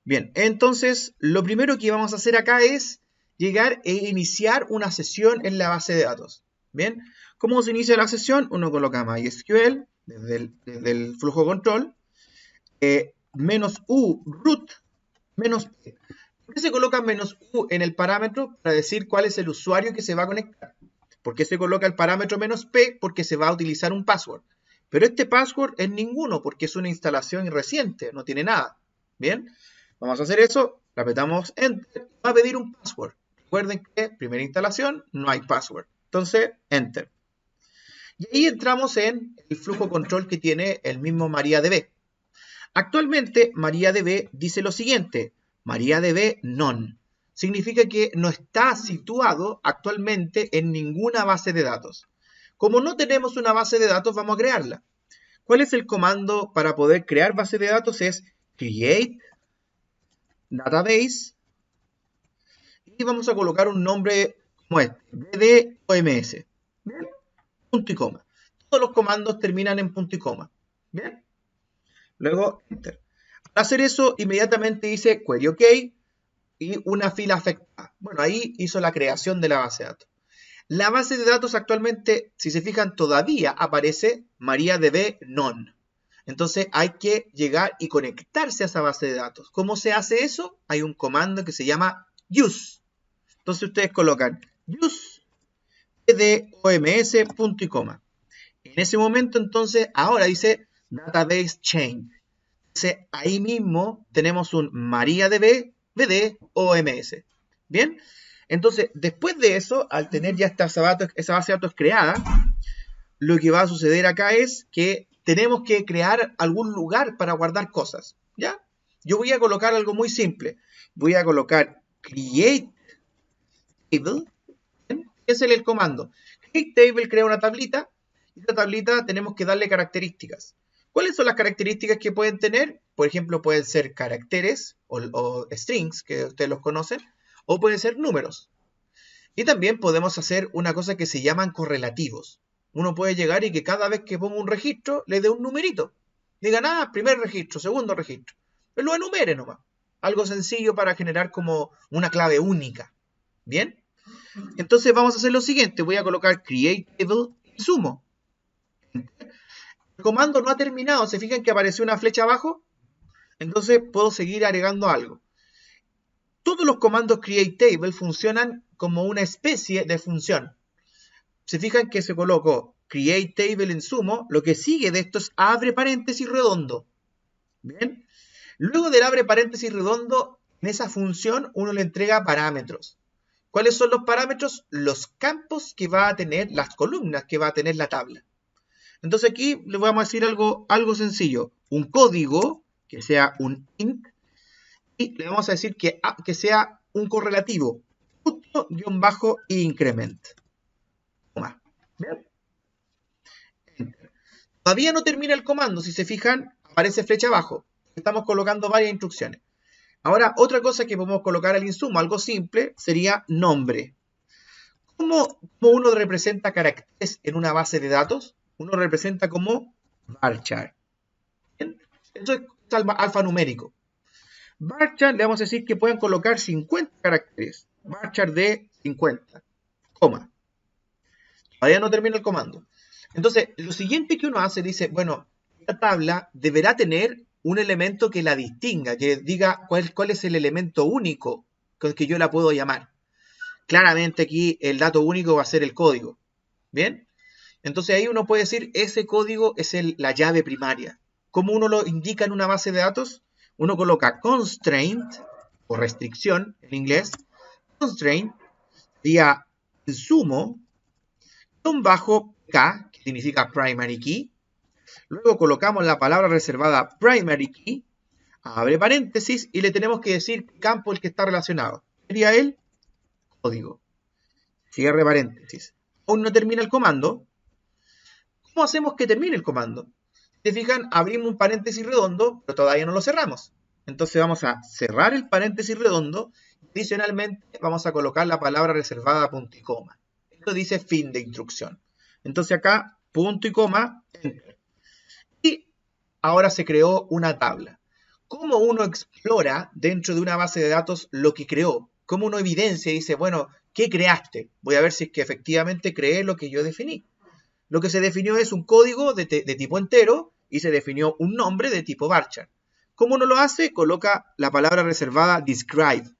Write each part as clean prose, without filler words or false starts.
Bien, entonces lo primero que vamos a hacer acá es llegar e iniciar una sesión en la base de datos. Bien, ¿cómo se inicia la sesión? Uno coloca MySQL desde el flujo control, menos U root, menos P. ¿Por qué se coloca menos U en el parámetro? Para decir cuál es el usuario que se va a conectar. ¿Por qué se coloca el parámetro menos P? Porque se va a utilizar un password. Pero este password es ninguno porque es una instalación reciente, no tiene nada. Bien, vamos a hacer eso, le apretamos Enter, va a pedir un password. Recuerden que primera instalación no hay password. Entonces, Enter. Y ahí entramos en el flujo control que tiene el mismo MariaDB. Actualmente, MariaDB dice lo siguiente, MariaDB none. Significa que no está situado actualmente en ninguna base de datos. Como no tenemos una base de datos, vamos a crearla. ¿Cuál es el comando para poder crear base de datos? Es create database y vamos a colocar un nombre como este, bdoms. ¿Bien? Punto y coma. Todos los comandos terminan en punto y coma. ¿Bien? Luego, enter. Al hacer eso, inmediatamente dice query OK y una fila afectada. Bueno, ahí hizo la creación de la base de datos. La base de datos actualmente, si se fijan, todavía aparece MariaDB none. Entonces hay que llegar y conectarse a esa base de datos. ¿Cómo se hace eso? Hay un comando que se llama use. Entonces ustedes colocan use bdoms punto y coma. En ese momento, entonces, ahora dice database change. Entonces, ahí mismo tenemos un MariaDB bdoms. ¿Bien? Entonces, después de eso, al tener ya esa base de datos creada, lo que va a suceder acá es que tenemos que crear algún lugar para guardar cosas. ¿Ya? Yo voy a colocar algo muy simple. Voy a colocar create table. ¿Bien? Ese es el comando. Create table crea una tablita. Y esta tablita tenemos que darle características. ¿Cuáles son las características que pueden tener? Por ejemplo, pueden ser caracteres o strings, que ustedes los conocen, o pueden ser números. Y también podemos hacer una cosa que se llaman correlativos. Uno puede llegar y que cada vez que ponga un registro le dé un numerito. Digan, primer registro, segundo registro. Pero lo enumere nomás. Algo sencillo para generar como una clave única. ¿Bien? Entonces vamos a hacer lo siguiente. Voy a colocar create table y sumo. El comando no ha terminado. ¿Se fijan que apareció una flecha abajo? Entonces puedo seguir agregando algo. Todos los comandos create table funcionan como una especie de función. Se fijan que se colocó create table en sumo, lo que sigue de esto es abre paréntesis redondo. Bien. Luego del abre paréntesis redondo, en esa función uno le entrega parámetros. ¿Cuáles son los parámetros? Los campos que va a tener, las columnas que va a tener la tabla. Entonces aquí le vamos a decir algo sencillo. Un código que sea un int y le vamos a decir que sea un correlativo. Punto-increment. ¿Bien? Todavía no termina el comando. Si se fijan, aparece flecha abajo. Estamos colocando varias instrucciones. Ahora, otra cosa que podemos colocar al insumo, algo simple, sería nombre. ¿Cómo uno representa caracteres en una base de datos? Uno representa como varchar. ¿Bien? Eso es alfanumérico. Varchar le vamos a decir que pueden colocar 50 caracteres. Varchar de 50, coma. Todavía no termina el comando. Entonces, lo siguiente que uno hace, dice, bueno, esta tabla deberá tener un elemento que la distinga, que diga cuál es el elemento único con el que yo la puedo llamar. Claramente aquí el dato único va a ser el código. ¿Bien? Entonces ahí uno puede decir, ese código es la llave primaria. ¿Cómo uno lo indica en una base de datos? Uno coloca constraint, o restricción en inglés. Constraint sería el sumo, bajo K, que significa primary key. Luego colocamos la palabra reservada primary key, abre paréntesis, y le tenemos que decir campo el que está relacionado. Sería el código. Cierre paréntesis. Aún no termina el comando. ¿Cómo hacemos que termine el comando? Si se fijan, abrimos un paréntesis redondo, pero todavía no lo cerramos. Entonces vamos a cerrar el paréntesis redondo. Adicionalmente, vamos a colocar la palabra reservada punto y coma. Esto dice fin de instrucción. Entonces acá, punto y coma, enter. Y ahora se creó una tabla. ¿Cómo uno explora dentro de una base de datos lo que creó? ¿Cómo uno evidencia y dice, bueno, ¿qué creaste? Voy a ver si es que efectivamente creé lo que yo definí. Lo que se definió es un código de tipo entero y se definió un nombre de tipo varchar. ¿Cómo uno lo hace? Coloca la palabra reservada describe.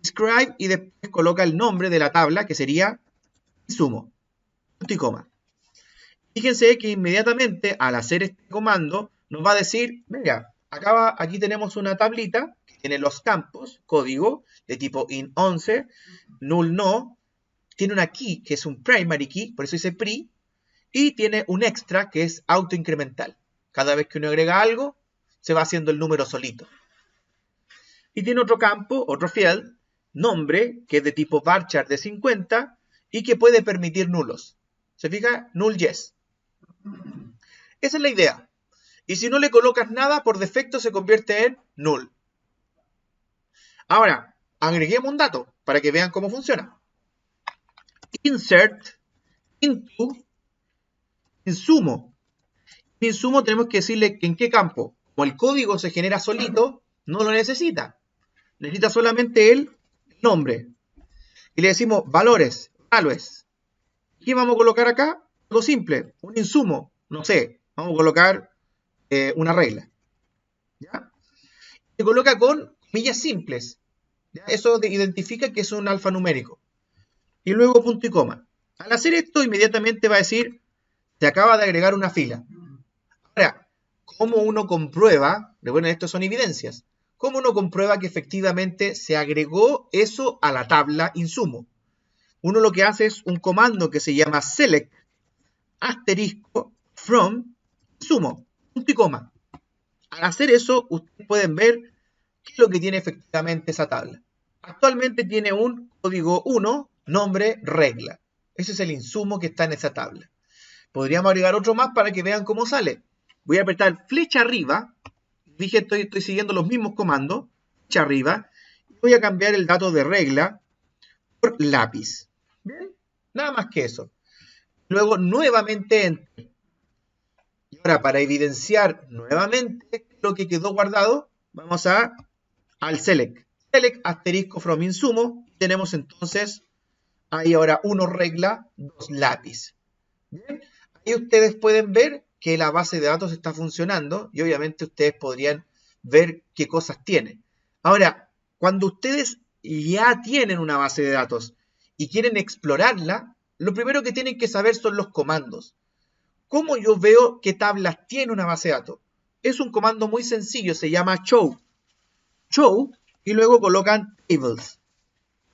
Describe y después coloca el nombre de la tabla que sería insumo. Punto y coma. Fíjense que inmediatamente al hacer este comando nos va a decir, mira, aquí tenemos una tablita que tiene los campos, código de tipo int11, null no, tiene una key que es un primary key, por eso dice pri, y tiene un extra que es autoincremental. Cada vez que uno agrega algo, se va haciendo el número solito. Y tiene otro campo, otro field, nombre, que es de tipo varchar de 50 y que puede permitir nulos. ¿Se fija? Null yes. Esa es la idea. Y si no le colocas nada, por defecto se convierte en null. Ahora, agreguemos un dato para que vean cómo funciona. Insert into insumo. En insumo tenemos que decirle en qué campo. Como el código se genera solito, no lo necesita. Necesita solamente el nombre. Y le decimos valores, values. ¿Qué vamos a colocar acá? Algo simple, un insumo. No sé, vamos a colocar una regla. ¿Ya? Se coloca con comillas simples. ¿Ya? Eso identifica que es un alfanumérico. Y luego punto y coma. Al hacer esto, inmediatamente va a decir, se acaba de agregar una fila. Ahora, ¿cómo uno comprueba? Bueno, esto son evidencias. ¿Cómo uno comprueba que efectivamente se agregó eso a la tabla insumo? Uno lo que hace es un comando que se llama select asterisco from insumo, punto y coma. Al hacer eso, ustedes pueden ver qué es lo que tiene efectivamente esa tabla. Actualmente tiene un código 1, nombre, regla. Ese es el insumo que está en esa tabla. Podríamos agregar otro más para que vean cómo sale. Voy a apretar flecha arriba. Dije, estoy siguiendo los mismos comandos. Flecha arriba. Voy a cambiar el dato de regla por lápiz. ¿Bien? Nada más que eso. Luego, nuevamente enter. Y ahora, para evidenciar nuevamente lo que quedó guardado, vamos al select. Select asterisco from insumo. Tenemos entonces ahí ahora 1 regla, 2 lápiz. Bien. Ahí ustedes pueden ver que la base de datos está funcionando y obviamente ustedes podrían ver qué cosas tiene. Ahora, cuando ustedes ya tienen una base de datos y quieren explorarla, lo primero que tienen que saber son los comandos. ¿Cómo yo veo qué tablas tiene una base de datos? Es un comando muy sencillo, se llama show. Show y luego colocan tables.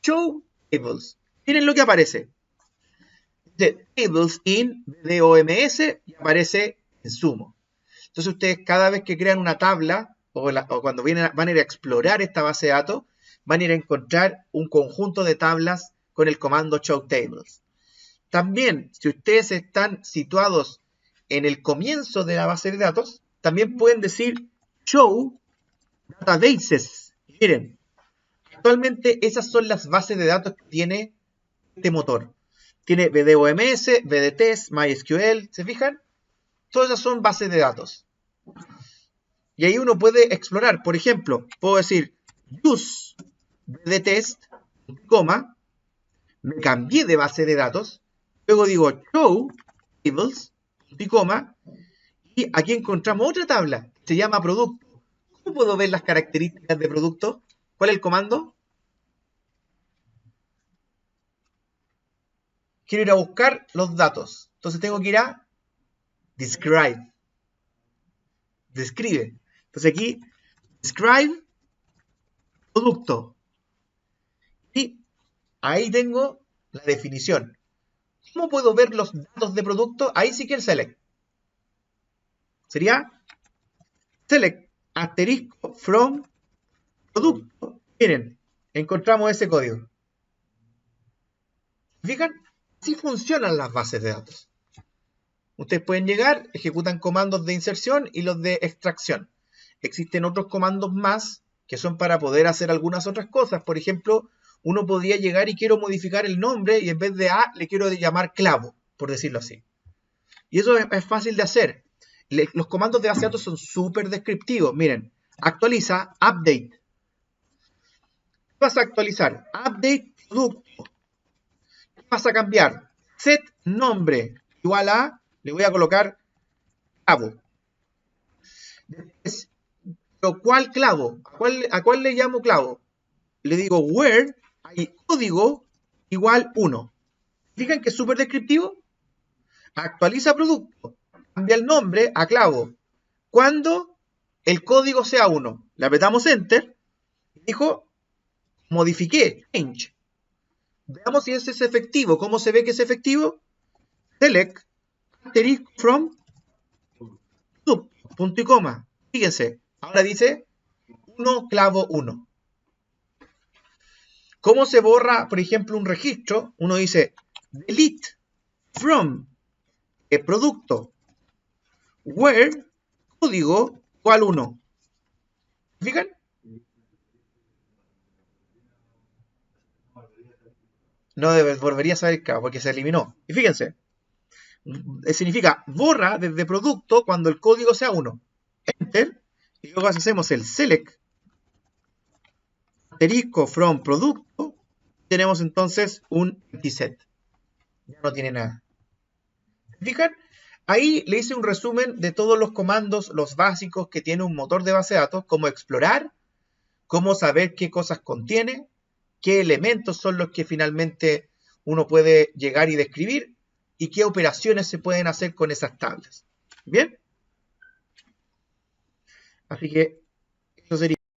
Show tables. Miren lo que aparece. De tables in DOMS y aparece insumo. Entonces ustedes cada vez que crean una tabla o cuando van a ir a explorar esta base de datos, van a ir a encontrar un conjunto de tablas con el comando show tables. También, si ustedes están situados en el comienzo de la base de datos, también pueden decir show databases. Miren, actualmente esas son las bases de datos que tiene este motor. Tiene BDOMS, BDTest, MySQL, ¿se fijan? Todas esas son bases de datos. Y ahí uno puede explorar. Por ejemplo, puedo decir use BDTest, coma, me cambié de base de datos, luego digo show tables, y coma, y aquí encontramos otra tabla, se llama producto. ¿Cómo puedo ver las características de producto? ¿Cuál es el comando? Quiero ir a buscar los datos. Entonces tengo que ir a describe. Describe. Entonces aquí, describe producto. Y ahí tengo la definición. ¿Cómo puedo ver los datos de producto? Ahí sí que el select. Sería select asterisco from producto. Miren, encontramos ese código. ¿Fijan? Así funcionan las bases de datos. Ustedes pueden llegar, ejecutan comandos de inserción y los de extracción. Existen otros comandos más que son para poder hacer algunas otras cosas. Por ejemplo, uno podría llegar y quiero modificar el nombre y en vez de A le quiero llamar clavo, por decirlo así. Y eso es fácil de hacer. Los comandos de base de datos son súper descriptivos. Miren, actualiza, update. ¿Qué vas a actualizar? Update producto. ¿Qué vas a cambiar? Set nombre igual a, le voy a colocar clavo. Después, ¿pero cuál clavo? ¿A cuál le llamo clavo? Le digo where hay código igual 1. ¿Fijan que es súper descriptivo? Actualiza producto. Cambia el nombre a clavo. Cuando el código sea 1. Le apretamos enter. Dijo, modifiqué, change. Veamos si ese es efectivo. ¿Cómo se ve que es efectivo? Select asterisk from sub, punto y coma. Fíjense, ahora dice 1 clavo 1. ¿Cómo se borra, por ejemplo, un registro? Uno dice delete from producto where código igual 1. ¿Fijan? No volvería a saber claro, porque se eliminó. Y fíjense, significa borra desde producto cuando el código sea 1. Enter. Y luego hacemos el select asterisco from producto. Tenemos entonces un empty set. Ya no tiene nada. ¿Fijan? Ahí le hice un resumen de todos los comandos, los básicos que tiene un motor de base de datos, cómo explorar, cómo saber qué cosas contiene, qué elementos son los que finalmente uno puede llegar y describir y qué operaciones se pueden hacer con esas tablas. ¿Bien? Así que eso sería.